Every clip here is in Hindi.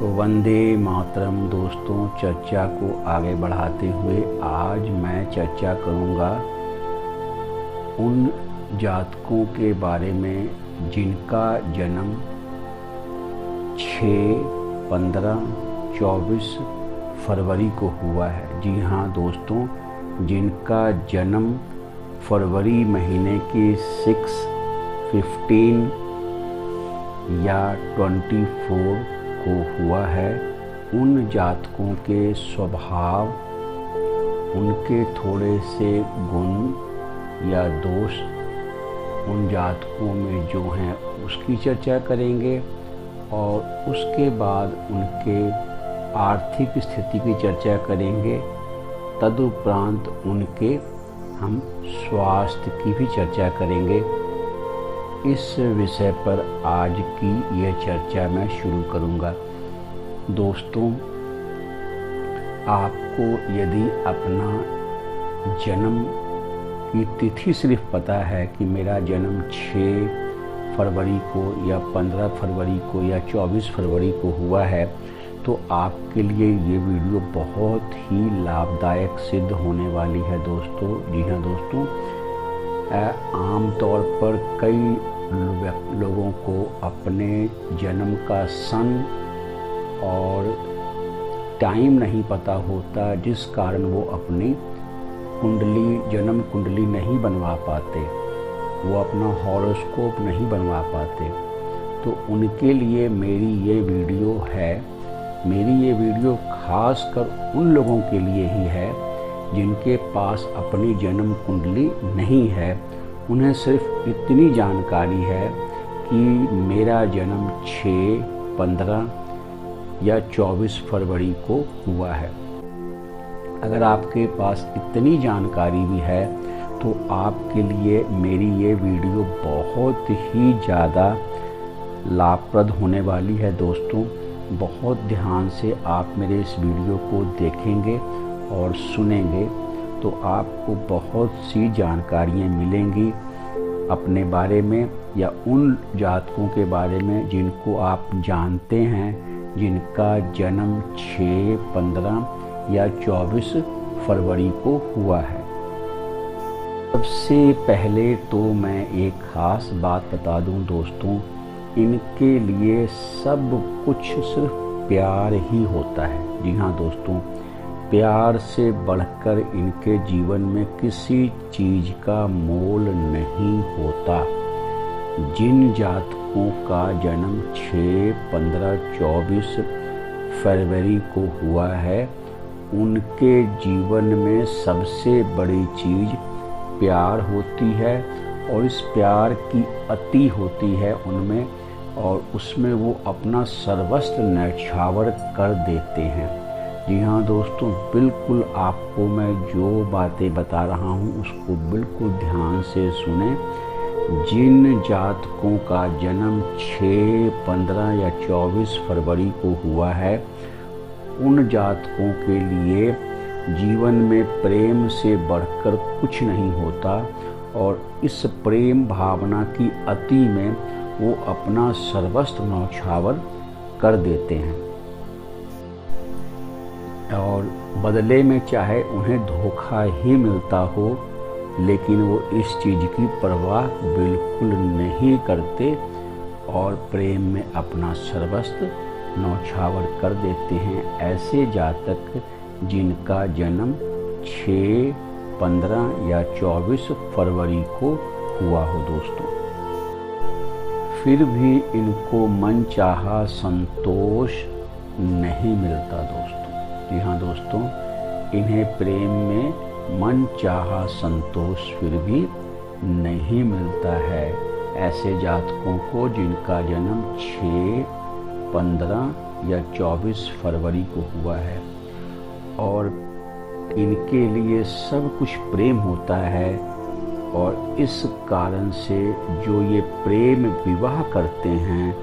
वंदे मातरम। दोस्तों, चर्चा को आगे बढ़ाते हुए आज मैं चर्चा करूंगा उन जातकों के बारे में जिनका जन्म 6, 15, 24 फरवरी को हुआ है। जी हाँ दोस्तों, जिनका जन्म फरवरी महीने की 6, 15 या 24 को हुआ है, उन जातकों के स्वभाव, उनके थोड़े से गुण या दोष उन जातकों में जो हैं उसकी चर्चा करेंगे और उसके बाद उनके आर्थिक स्थिति की चर्चा करेंगे। तदुपरांत उनके हम स्वास्थ्य की भी चर्चा करेंगे। इस विषय पर आज की यह चर्चा मैं शुरू करूंगा। दोस्तों, आपको यदि अपना जन्म की तिथि सिर्फ पता है कि मेरा जन्म 6 फरवरी को या 15 फरवरी को या 24 फरवरी को हुआ है, तो आपके लिए ये वीडियो बहुत ही लाभदायक सिद्ध होने वाली है दोस्तों। जी हाँ दोस्तों, आमतौर पर कई लोगों को अपने जन्म का सन और टाइम नहीं पता होता, जिस कारण वो अपनी जन्म कुंडली नहीं बनवा पाते, वो अपना हॉरोस्कोप नहीं बनवा पाते। तो उनके लिए मेरी ये वीडियो है। मेरी ये वीडियो खास कर उन लोगों के लिए ही है जिनके पास अपनी जन्म कुंडली नहीं है। उन्हें सिर्फ इतनी जानकारी है कि मेरा जन्म 6, 15 या 24 फरवरी को हुआ है। अगर आपके पास इतनी जानकारी भी है तो आपके लिए मेरी ये वीडियो बहुत ही ज़्यादा लाभप्रद होने वाली है दोस्तों। बहुत ध्यान से आप मेरे इस वीडियो को देखेंगे और सुनेंगे तो आपको बहुत सी जानकारियाँ मिलेंगी अपने बारे में या उन जातकों के बारे में जिनको आप जानते हैं, जिनका जन्म 6, 15 या 24 फरवरी को हुआ है। सबसे पहले तो मैं एक ख़ास बात बता दूं दोस्तों, इनके लिए सब कुछ सिर्फ प्यार ही होता है। जी हाँ दोस्तों, प्यार से बढ़कर इनके जीवन में किसी चीज़ का मोल नहीं होता। जिन जातकों का जन्म 6, 15, 24 फरवरी को हुआ है, उनके जीवन में सबसे बड़ी चीज़ प्यार होती है और इस प्यार की अति होती है उनमें, और उसमें वो अपना सर्वस्व न्यौछावर कर देते हैं। जी हाँ दोस्तों, बिल्कुल आपको मैं जो बातें बता रहा हूँ उसको बिल्कुल ध्यान से सुने। जिन जातकों का जन्म 6, 15 या 24 फरवरी को हुआ है, उन जातकों के लिए जीवन में प्रेम से बढ़कर कुछ नहीं होता और इस प्रेम भावना की अति में वो अपना सर्वस्व न्यौछावर कर देते हैं और बदले में चाहे उन्हें धोखा ही मिलता हो, लेकिन वो इस चीज़ की परवाह बिल्कुल नहीं करते और प्रेम में अपना सर्वस्व न्यौछावर कर देते हैं। ऐसे जातक जिनका जन्म 6, 15 या 24 फरवरी को हुआ हो दोस्तों, फिर भी इनको मनचाहा संतोष नहीं मिलता दोस्तों। जी हाँ दोस्तों, इन्हें प्रेम में मनचाहा संतोष फिर भी नहीं मिलता है। ऐसे जातकों को जिनका जन्म 6, 15 या 24 फरवरी को हुआ है और इनके लिए सब कुछ प्रेम होता है, और इस कारण से जो ये प्रेम विवाह करते हैं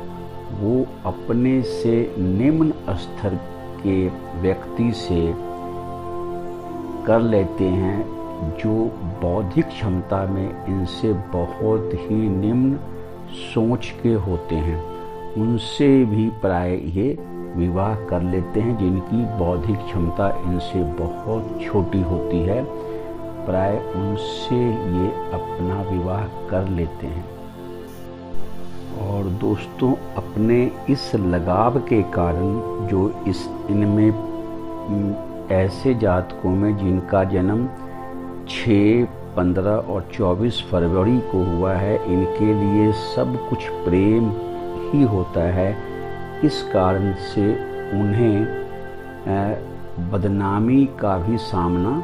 वो अपने से निम्न स्तर के व्यक्ति से कर लेते हैं, जो बौद्धिक क्षमता में इनसे बहुत ही निम्न सोच के होते हैं। उनसे भी प्राय ये विवाह कर लेते हैं जिनकी बौद्धिक क्षमता इनसे बहुत छोटी होती है, प्राय उनसे ये अपना विवाह कर लेते हैं। और दोस्तों, अपने इस लगाव के कारण जो इनमें ऐसे जातकों में जिनका जन्म 6, 15 और 24 फरवरी को हुआ है, इनके लिए सब कुछ प्रेम ही होता है। इस कारण से उन्हें बदनामी का भी सामना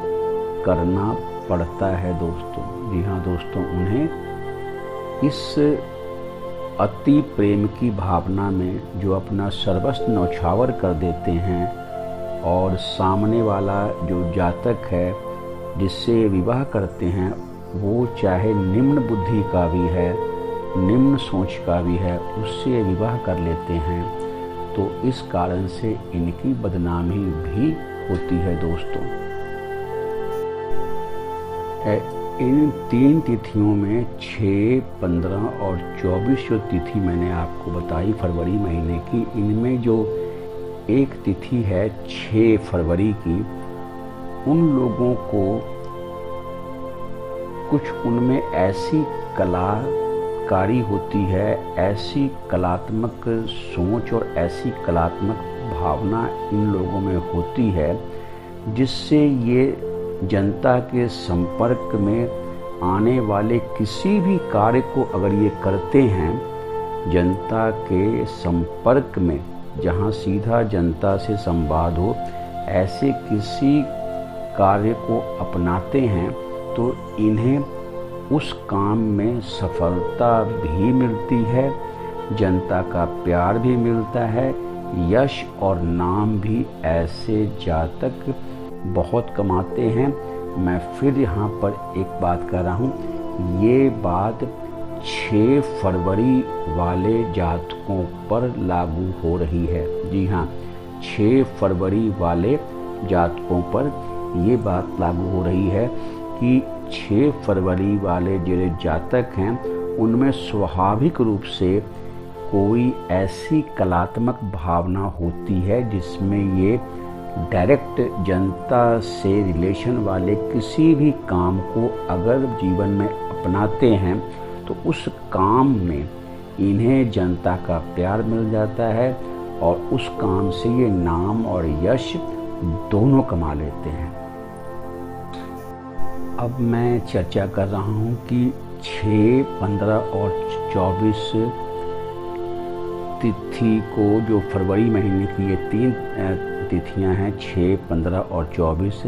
करना पड़ता है दोस्तों। जी हाँ दोस्तों, उन्हें इस अति प्रेम की भावना में जो अपना सर्वस्व न्यौछावर कर देते हैं, और सामने वाला जो जातक है जिससे विवाह करते हैं वो चाहे निम्न बुद्धि का भी है, निम्न सोच का भी है, उससे विवाह कर लेते हैं, तो इस कारण से इनकी बदनामी भी होती है दोस्तों। इन 3 तिथियों में 6, 15 और 24 जो तिथि मैंने आपको बताई फरवरी महीने की, इनमें जो एक तिथि है 6 फरवरी की, उन लोगों को कुछ उनमें ऐसी कलाकारी होती है, ऐसी कलात्मक सोच और ऐसी कलात्मक भावना इन लोगों में होती है, जिससे ये जनता के संपर्क में आने वाले किसी भी कार्य को अगर ये करते हैं, जनता के संपर्क में जहाँ सीधा जनता से संवाद हो, ऐसे किसी कार्य को अपनाते हैं तो इन्हें उस काम में सफलता भी मिलती है, जनता का प्यार भी मिलता है, यश और नाम भी ऐसे जातक बहुत कमाते हैं। मैं फिर यहाँ पर एक बात कर रहा हूँ, ये बात 6 फरवरी वाले जातकों पर लागू हो रही है। जी हाँ, 6 फरवरी वाले जातकों पर ये बात लागू हो रही है कि 6 फरवरी वाले जो जातक हैं उनमें स्वाभाविक रूप से कोई ऐसी कलात्मक भावना होती है जिसमें ये डायरेक्ट जनता से रिलेशन वाले किसी भी काम को अगर जीवन में अपनाते हैं तो उस काम में इन्हें जनता का प्यार मिल जाता है और उस काम से ये नाम और यश दोनों कमा लेते हैं। अब मैं चर्चा कर रहा हूँ कि 6, 15 और 24 तिथि को जो फरवरी महीने की ये 3 तिथियां हैं, 6, 15 और 24,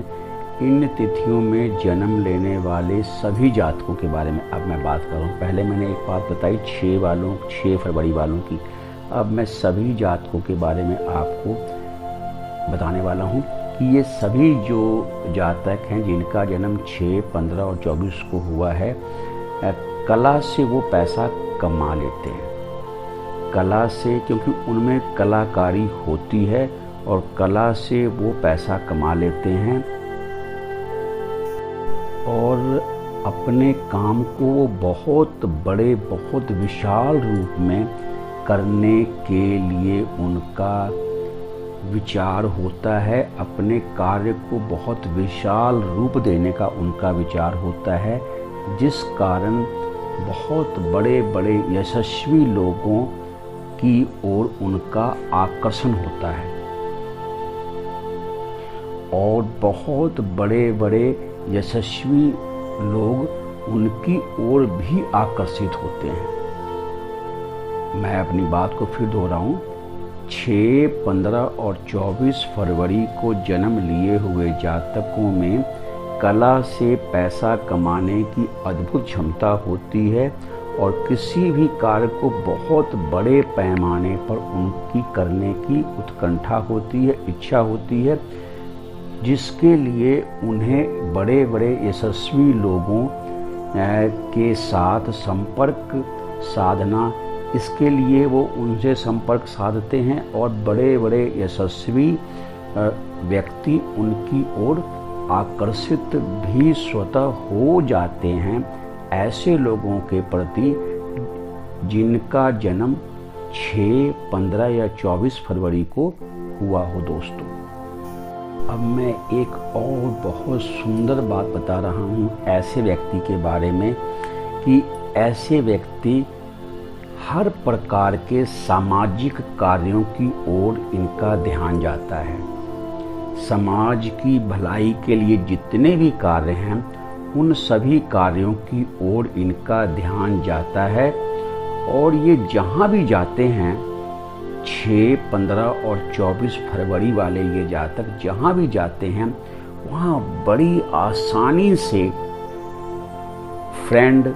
इन तिथियों में जन्म लेने वाले सभी जातकों के बारे में अब मैं बात कर रहा हूँ। पहले मैंने एक बात बताई 6 फरवरी वालों की, अब मैं सभी जातकों के बारे में आपको बताने वाला हूँ कि ये सभी जो जातक हैं जिनका जन्म 6, 15 और 24 को हुआ है, कला से वो पैसा कमा लेते हैं। कला से, क्योंकि उनमें कलाकारी होती है और कला से वो पैसा कमा लेते हैं और अपने काम को बहुत बड़े, बहुत विशाल रूप में करने के लिए उनका विचार होता है। अपने कार्य को बहुत विशाल रूप देने का उनका विचार होता है, जिस कारण बहुत बड़े बड़े यशस्वी लोगों की ओर उनका आकर्षण होता है और बहुत बड़े बड़े यशस्वी लोग उनकी ओर भी आकर्षित होते हैं। मैं अपनी बात को फिर दोहराऊं, 6, 15 और 24 फरवरी को जन्म लिए हुए जातकों में कला से पैसा कमाने की अद्भुत क्षमता होती है और किसी भी कार्य को बहुत बड़े पैमाने पर उनकी करने की उत्कंठा होती है, इच्छा होती है, जिसके लिए उन्हें बड़े बड़े यशस्वी लोगों के साथ संपर्क साधना, इसके लिए वो उनसे संपर्क साधते हैं और बड़े बड़े यशस्वी व्यक्ति उनकी ओर आकर्षित भी स्वतः हो जाते हैं। ऐसे लोगों के प्रति जिनका जन्म 6, 15 या 24 फरवरी को हुआ हो दोस्तों। अब मैं एक और बहुत सुंदर बात बता रहा हूँ ऐसे व्यक्ति के बारे में कि ऐसे व्यक्ति हर प्रकार के सामाजिक कार्यों की ओर इनका ध्यान जाता है। समाज की भलाई के लिए जितने भी कार्य हैं उन सभी कार्यों की ओर इनका ध्यान जाता है और ये जहाँ भी जाते हैं 6, 15 और 24 फरवरी वाले ये जातक जहाँ भी जाते हैं वहाँ बड़ी आसानी से फ्रेंड,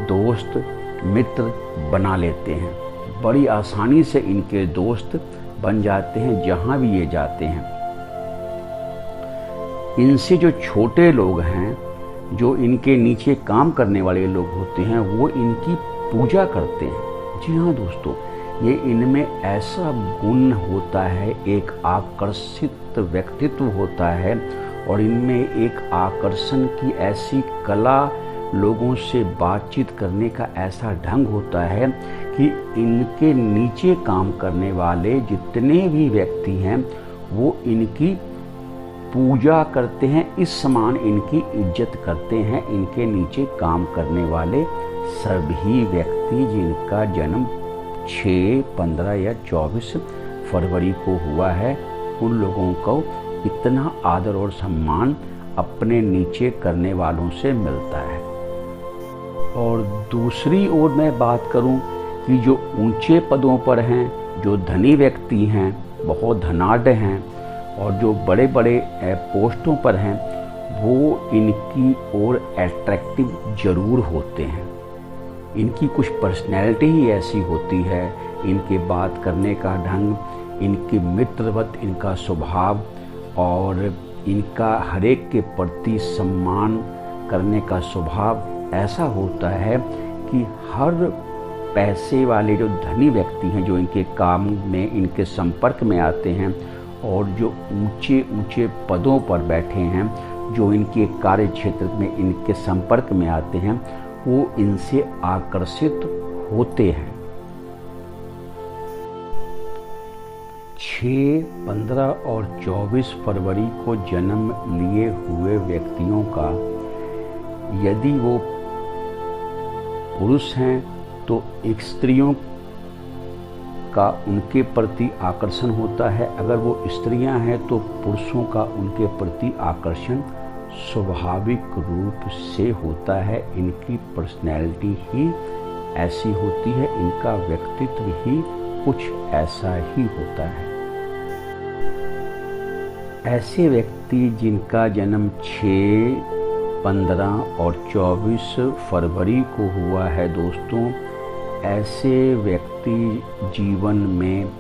दोस्त, मित्र बना लेते हैं। बड़ी आसानी से इनके दोस्त बन जाते हैं जहाँ भी ये जाते हैं। इनसे जो छोटे लोग हैं, जो इनके नीचे काम करने वाले लोग होते हैं, वो इनकी पूजा करते हैं। जी हाँ दोस्तों, ये इनमें ऐसा गुण होता है, एक आकर्षित व्यक्तित्व होता है और इनमें एक आकर्षण की ऐसी कला, लोगों से बातचीत करने का ऐसा ढंग होता है कि इनके नीचे काम करने वाले जितने भी व्यक्ति हैं वो इनकी पूजा करते हैं, इस समान इनकी इज्जत करते हैं। इनके नीचे काम करने वाले सभी व्यक्ति जिनका जन्म 6, 15 या 24 फरवरी को हुआ है, उन लोगों को इतना आदर और सम्मान अपने नीचे करने वालों से मिलता है। और दूसरी ओर मैं बात करूं कि जो ऊंचे पदों पर हैं, जो धनी व्यक्ति हैं, बहुत धनाढ्य हैं और जो बड़े बड़े पोस्टों पर हैं, वो इनकी ओर अट्रैक्टिव जरूर होते हैं। इनकी कुछ पर्सनैलिटी ही ऐसी होती है, इनके बात करने का ढंग, इनके मित्रवत इनका स्वभाव और इनका हरेक के प्रति सम्मान करने का स्वभाव ऐसा होता है कि हर पैसे वाले जो धनी व्यक्ति हैं, जो इनके काम में इनके संपर्क में आते हैं और जो ऊंचे ऊंचे पदों पर बैठे हैं, जो इनके कार्य क्षेत्र में इनके संपर्क में आते हैं, वो इनसे आकर्षित होते हैं। 6, 15 और 24 फरवरी को जन्म लिए हुए व्यक्तियों का यदि वो पुरुष हैं तो एक स्त्रियों का उनके प्रति आकर्षण होता है, अगर वो स्त्रियां हैं तो पुरुषों का उनके प्रति आकर्षण स्वाभाविक रूप से होता है। इनकी पर्सनैलिटी ही ऐसी होती है, इनका व्यक्तित्व ही कुछ ऐसा ही होता है। ऐसे व्यक्ति जिनका जन्म 6, 15 और 24 फरवरी को हुआ है दोस्तों, ऐसे व्यक्ति जीवन में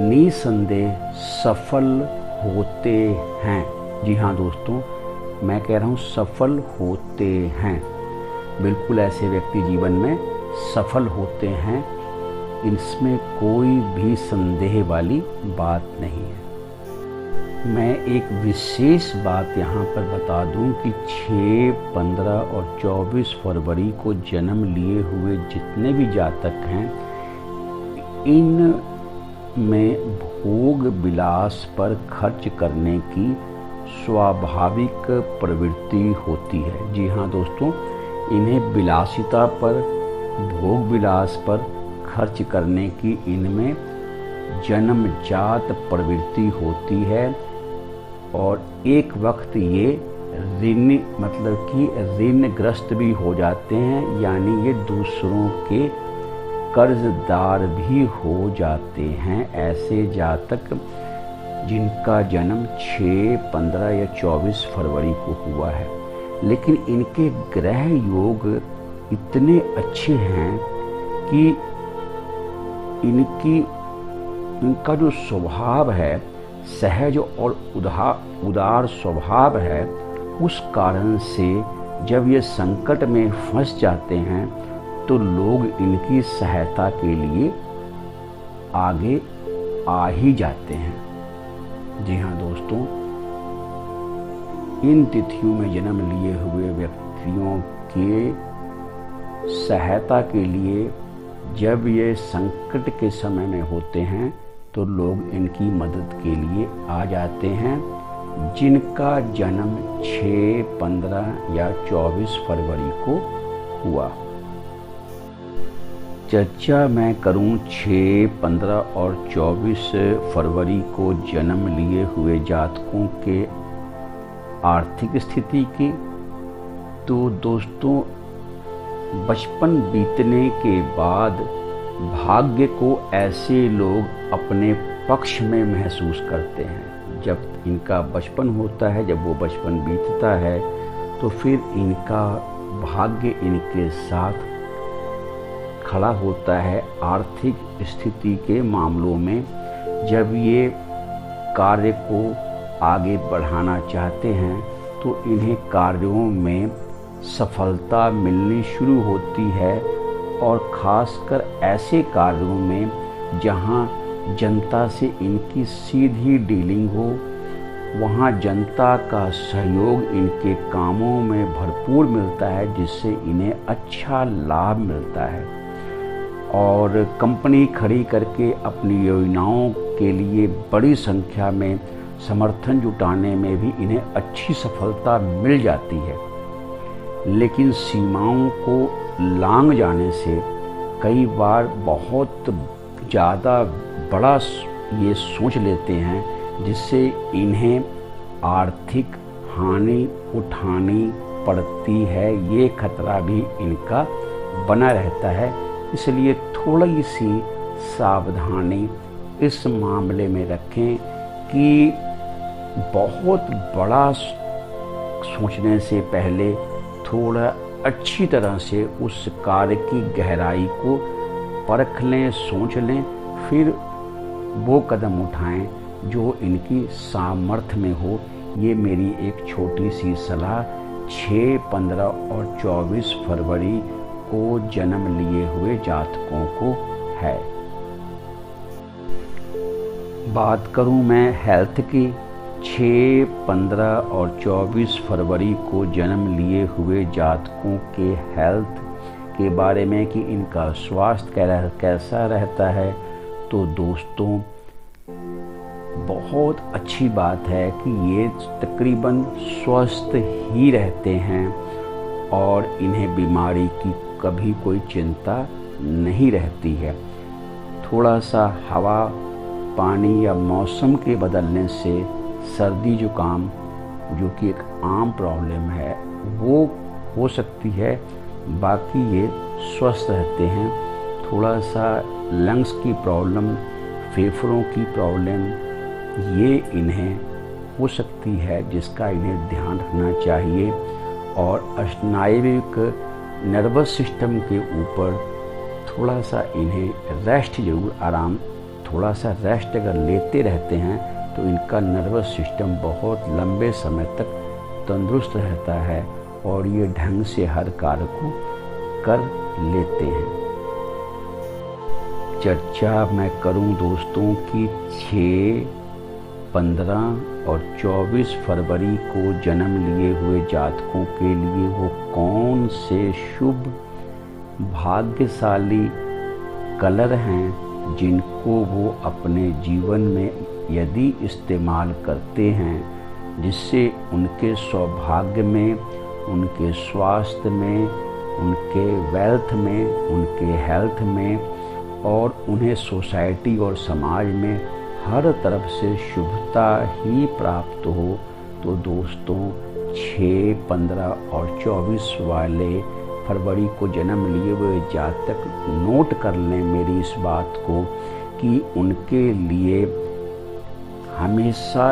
निसंदेह सफल होते हैं। जी हाँ दोस्तों, मैं कह रहा हूँ सफल होते हैं। बिल्कुल ऐसे व्यक्ति जीवन में सफल होते हैं, इसमें कोई भी संदेह वाली बात नहीं है। मैं एक विशेष बात यहाँ पर बता दूं कि 6, 15 और 24 फरवरी को जन्म लिए हुए जितने भी जातक हैं, इन में भोग विलास पर खर्च करने की स्वाभाविक प्रवृत्ति होती है। जी हाँ दोस्तों, इन्हें विलासिता पर, भोग विलास पर खर्च करने की इनमें जन्मजात प्रवृत्ति होती है और एक वक्त ये ऋणग्रस्त भी हो जाते हैं, यानी ये दूसरों के कर्जदार भी हो जाते हैं। ऐसे जातक जिनका जन्म 6, 15 या 24 फरवरी को हुआ है, लेकिन इनके ग्रह योग इतने अच्छे हैं कि इनका जो स्वभाव है, सहज और उदार स्वभाव है, उस कारण से जब ये संकट में फंस जाते हैं तो लोग इनकी सहायता के लिए आगे आ ही जाते हैं। जी हाँ दोस्तों, इन तिथियों में जन्म लिए हुए व्यक्तियों के सहायता के लिए जब ये संकट के समय में होते हैं तो लोग इनकी मदद के लिए आ जाते हैं, जिनका जन्म 6, 15 या 24 फरवरी को हुआ। चर्चा मैं करूं 6, 15 और 24 फरवरी को जन्म लिए हुए जातकों के आर्थिक स्थिति की, तो दोस्तों बचपन बीतने के बाद भाग्य को ऐसे लोग अपने पक्ष में महसूस करते हैं। जब इनका बचपन होता है, जब वो बचपन बीतता है, तो फिर इनका भाग्य इनके साथ खड़ा होता है आर्थिक स्थिति के मामलों में। जब ये कार्य को आगे बढ़ाना चाहते हैं तो इन्हें कार्यों में सफलता मिलनी शुरू होती है, और ख़ासकर ऐसे कार्यों में जहां जनता से इनकी सीधी डीलिंग हो, वहां जनता का सहयोग इनके कामों में भरपूर मिलता है, जिससे इन्हें अच्छा लाभ मिलता है। और कंपनी खड़ी करके अपनी योजनाओं के लिए बड़ी संख्या में समर्थन जुटाने में भी इन्हें अच्छी सफलता मिल जाती है। लेकिन सीमाओं को लांघ जाने से कई बार बहुत ज़्यादा बड़ा ये सोच लेते हैं, जिससे इन्हें आर्थिक हानि उठानी पड़ती है। ये खतरा भी इनका बना रहता है, इसलिए थोड़ी सी सावधानी इस मामले में रखें कि बहुत बड़ा सोचने से पहले थोड़ा अच्छी तरह से उस कार्य की गहराई को परख लें, सोच लें, फिर वो कदम उठाएं जो इनकी सामर्थ्य में हो। ये मेरी एक छोटी सी सलाह 6, 15 और 24 फरवरी को जन्म लिए हुए जातकों को है। बात करूं मैं हेल्थ की, 6, 15 और 24 फरवरी को जन्म लिए हुए जातकों के हेल्थ के बारे में कि इनका स्वास्थ्य कैसा रहता है, तो दोस्तों बहुत अच्छी बात है कि ये तकरीबन स्वस्थ ही रहते हैं और इन्हें बीमारी की कभी कोई चिंता नहीं रहती है। थोड़ा सा हवा, पानी या मौसम के बदलने से सर्दी जुकाम, जो कि एक आम प्रॉब्लम है, वो हो सकती है। बाकी ये स्वस्थ रहते हैं। थोड़ा सा लंग्स की प्रॉब्लम, फेफड़ों की प्रॉब्लम, ये इन्हें हो सकती है, जिसका इन्हें ध्यान रखना चाहिए। और स्नायुविक नर्वस सिस्टम के ऊपर थोड़ा सा इन्हें रेस्ट जरूर, आराम, थोड़ा सा रेस्ट अगर लेते रहते हैं तो इनका नर्वस सिस्टम बहुत लंबे समय तक तंदुरुस्त रहता है और ये ढंग से हर कार्य को कर लेते हैं। चर्चा मैं करूं दोस्तों की 6, 15 और 24 फरवरी को जन्म लिए हुए जातकों के लिए वो कौन से शुभ भाग्यशाली कलर हैं जिनको वो अपने जीवन में यदि इस्तेमाल करते हैं, जिससे उनके सौभाग्य में, उनके स्वास्थ्य में, उनके वेल्थ में, उनके हेल्थ में और उन्हें सोसाइटी और समाज में हर तरफ से शुभता ही प्राप्त हो। तो दोस्तों 6, 15 और 24 वाले फरवरी को जन्म लिए हुए जातक नोट कर लें मेरी इस बात को कि उनके लिए हमेशा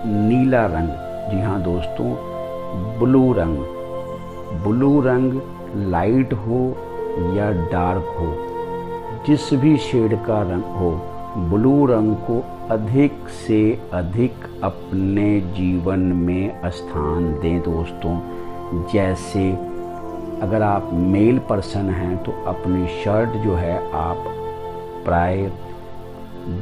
नीला रंग, जी हाँ दोस्तों, ब्लू रंग लाइट हो या डार्क हो, जिस भी शेड का रंग हो, ब्लू रंग को अधिक से अधिक अपने जीवन में स्थान दें दोस्तों। जैसे अगर आप मेल पर्सन हैं तो अपनी शर्ट जो है आप प्राय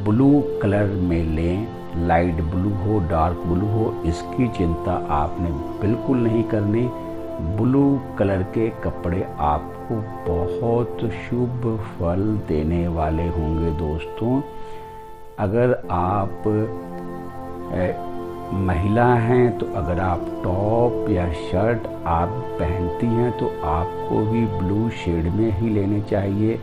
ब्लू कलर में लें, लाइट ब्लू हो, डार्क ब्लू हो, इसकी चिंता आपने बिल्कुल नहीं करनी। ब्लू कलर के कपड़े आपको बहुत शुभ फल देने वाले होंगे दोस्तों। अगर आप महिला हैं तो अगर आप टॉप या शर्ट आप पहनती हैं तो आपको भी ब्लू शेड में ही लेने चाहिए,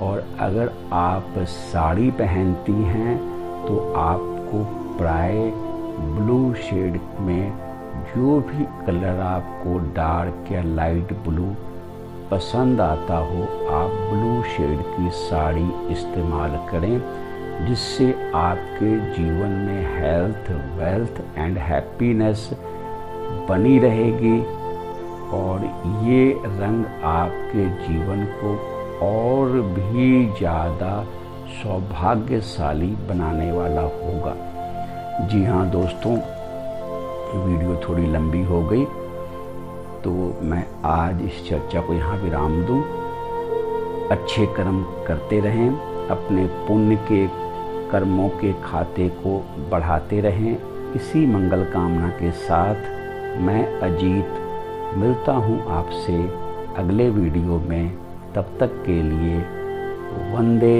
और अगर आप साड़ी पहनती हैं तो आपको प्राय ब्लू शेड में जो भी कलर आपको डार्क या लाइट ब्लू पसंद आता हो, आप ब्लू शेड की साड़ी इस्तेमाल करें, जिससे आपके जीवन में हेल्थ, वेल्थ एंड हैप्पीनेस बनी रहेगी और ये रंग आपके जीवन को और भी ज़्यादा सौभाग्यशाली बनाने वाला होगा। जी हाँ दोस्तों, वीडियो थोड़ी लंबी हो गई तो मैं आज इस चर्चा को यहाँ विराम दूँ। अच्छे कर्म करते रहें, अपने पुण्य के कर्मों के खाते को बढ़ाते रहें। इसी मंगल कामना के साथ मैं अजीत मिलता हूँ आपसे अगले वीडियो में। तब तक के लिए वंदे